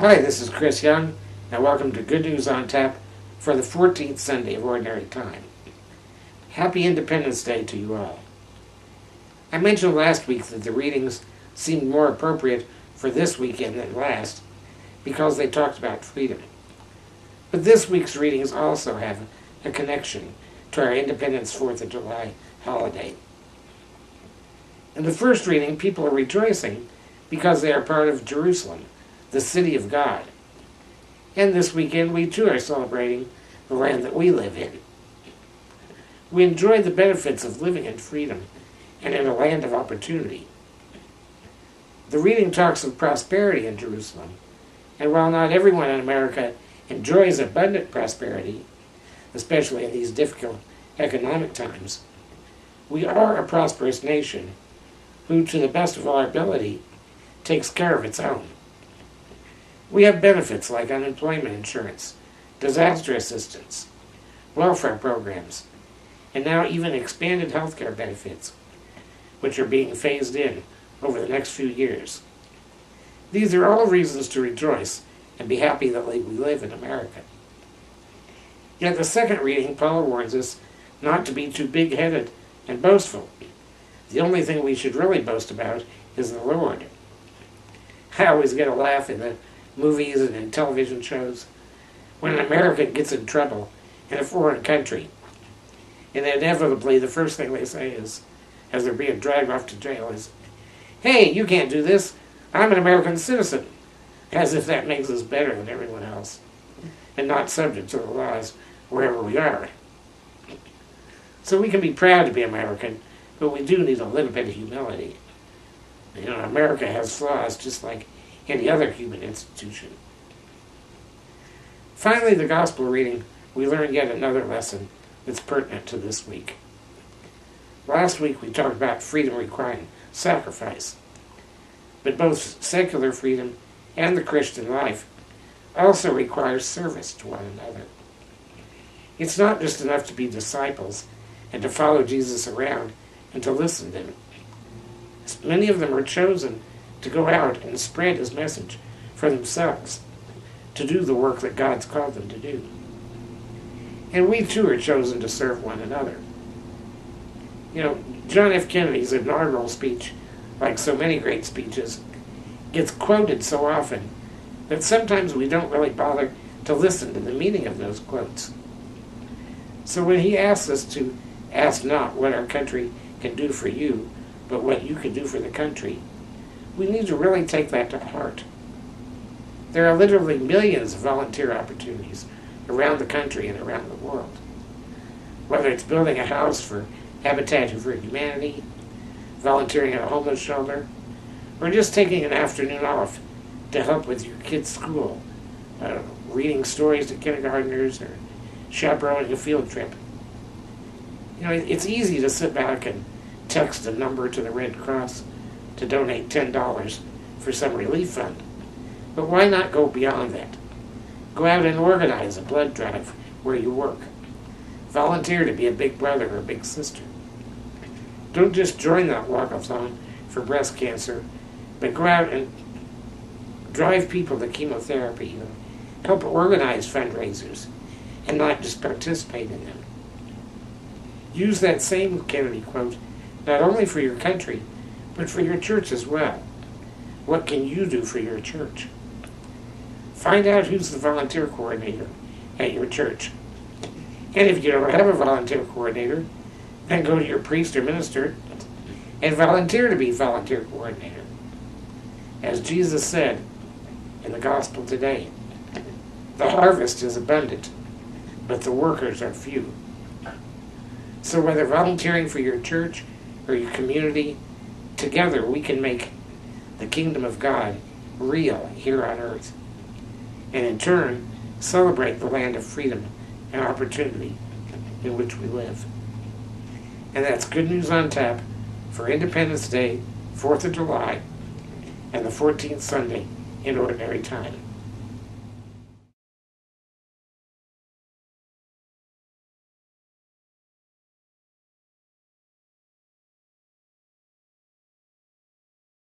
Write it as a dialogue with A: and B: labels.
A: Hi, this is Chris Young, and welcome to Good News on Tap for the 14th Sunday of Ordinary Time. Happy Independence Day to you all. I mentioned last week that the readings seemed more appropriate for this weekend than last because they talked about freedom. But this week's readings also have a connection to our Independence 4th of July holiday. In the first reading, people are rejoicing because they are part of Jerusalem, the city of God. And this weekend, we too are celebrating the land that we live in. We enjoy the benefits of living in freedom and in a land of opportunity. The reading talks of prosperity in Jerusalem, and while not everyone in America enjoys abundant prosperity, especially in these difficult economic times, we are a prosperous nation who, to the best of our ability, takes care of its own. We have benefits like unemployment insurance, disaster assistance, welfare programs, and now even expanded health care benefits, which are being phased in over the next few years. These are all reasons to rejoice and be happy that we live in America. Yet the second reading, Paul warns us not to be too big-headed and boastful. The only thing we should really boast about is the Lord. I always get a laugh in the movies and in television shows when an American gets in trouble in a foreign country. And inevitably the first thing they say is, as they're being dragged off to jail, is, "Hey, you can't do this. I'm an American citizen." As if that makes us better than everyone else and not subject to the laws wherever we are. So we can be proud to be American, but we do need a little bit of humility. You know, America has flaws just like any other human institution. Finally, the gospel reading, we learn yet another lesson that's pertinent to this week. Last week we talked about freedom requiring sacrifice, but both secular freedom and the Christian life also requires service to one another. It's not just enough to be disciples and to follow Jesus around and to listen to him. Many of them are chosen to go out and spread his message for themselves, to do the work that God's called them to do. And we too are chosen to serve one another. You know, John F. Kennedy's inaugural speech, like so many great speeches, gets quoted so often that sometimes we don't really bother to listen to the meaning of those quotes. So when he asks us to ask not what our country can do for you, but what you can do for the country, we need to really take that to heart. There are literally millions of volunteer opportunities around the country and around the world. Whether it's building a house for Habitat for Humanity, volunteering at a homeless shelter, or just taking an afternoon off to help with your kids' school, reading stories to kindergartners, or chaperoning a field trip. You know, it's easy to sit back and text a number to the Red Cross to donate $10 for some relief fund. But why not go beyond that? Go out and organize a blood drive where you work. Volunteer to be a big brother or a big sister. Don't just join that walkathon for breast cancer, but go out and drive people to chemotherapy, help organize fundraisers, and not just participate in them. Use that same Kennedy quote not only for your country, but for your church as well. What can you do for your church? Find out who's the volunteer coordinator at your church. And if you don't have a volunteer coordinator, then go to your priest or minister and volunteer to be volunteer coordinator. As Jesus said in the gospel today, the harvest is abundant, but the workers are few. So whether volunteering for your church or your community, together we can make the kingdom of God real here on earth, and in turn celebrate the land of freedom and opportunity in which we live. And that's Good News on Tap for Independence Day, 4th of July, and the 14th Sunday in Ordinary Time.